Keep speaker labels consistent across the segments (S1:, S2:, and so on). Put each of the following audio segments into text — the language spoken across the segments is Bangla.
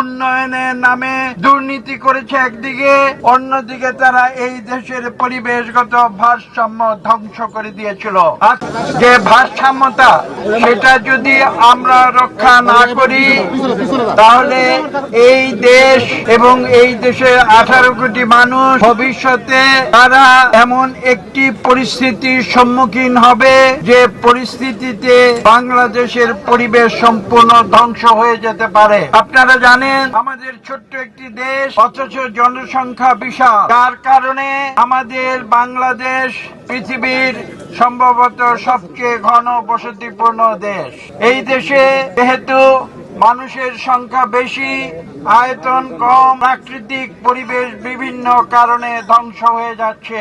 S1: উন্নয়নের নামে দুর্নীতি করেছে একদিকে, অন্যদিকে তারা এই দেশের পরিবেশগত ভারসাম্য ধ্বংস করে দিয়েছিল। যে ভারসাম্যতা, সেটা যদি আমরা রক্ষা না করি তাহলে এই দেশ এবং এই দেশের 18 কোটি মানুষ ভবিষ্যতে তারা এমন একটি পরিস্থিতির সম্মুখীন হবে যে পরিস্থিতিতে বাংলাদেশের পরিবেশ সম্পূর্ণ ধ্বংস হয়ে যেতে পারে। আপনারা জানেন আমাদের ছোট্ট একটি দেশ, অথচ জনসংখ্যা বিশাল, যার কারণে আমাদের বাংলাদেশ পৃথিবীর সম্ভবত সবচেয়ে ঘন বসতিপূর্ণ দেশ। এই দেশে যেহেতু মানুষের সংখ্যা বেশি, আয়তন কম, প্রাকৃতিক পরিবেশ বিভিন্ন কারণে ধ্বংস হয়ে যাচ্ছে।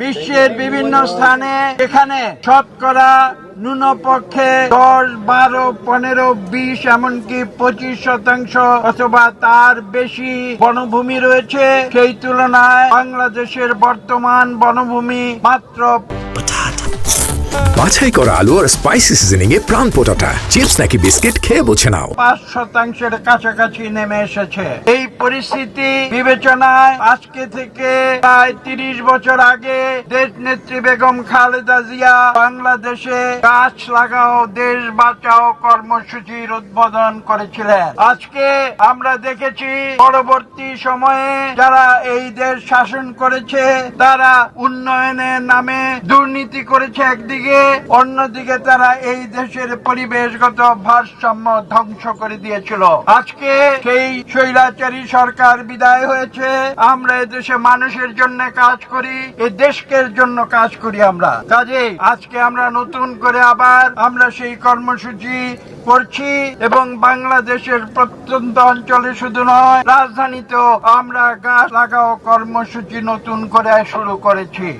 S1: বিশ্বের বিভিন্ন স্থানে এখানে শতকরা ন্যূনপক্ষে 10, 12, 15, 20 এমনকি 25% অথবা তার বেশি বনভূমি রয়েছে। সেই তুলনায় বাংলাদেশের বর্তমান বনভূমি মাত্র
S2: বাছাই করা আলু আর স্পাইসি সিজনিং এ প্রাণ পোটাটা চিপস নাকি বিস্কিট খেয়ে বোঝে নাও
S1: 5% কাছাকাছি নেমে এসেছে। এই পরিস্থিতি বিবেচনায় আজকে থেকে প্রায় 30 বছর আগে দেশ নেত্রী বেগম খালেদা জিয়া বাংলাদেশে গাছ লাগাও দেশ বাঁচাও কর্মসূচির উদ্বোধন করেছিলেন। আজকে আমরা দেখেছি পরবর্তী সময়ে যারা এই দেশ শাসন করেছে তারা উন্নয়নের নামে দুর্নীতি করেছে একদিকে, অন্যদিকে তারা এই দেশের পরিবেশগত ভারসাম্য ধ্বংস করে দিয়েছিল। আজকে সেই স্বৈরাচারী সরকার বিদায় হয়েছে। আমরা এদেশে মানুষের জন্য কাজ করি, এই দেশের জন্য কাজ করি আমরা। কাজেই আজকে আমরা নতুন করে আবার আমরা সেই কর্মসূচি করছি এবং বাংলাদেশের প্রত্যন্ত অঞ্চলে শুধু নয়, রাজধানীতেও আমরা গাছ লাগাও কর্মসূচি নতুন করে শুরু করেছি।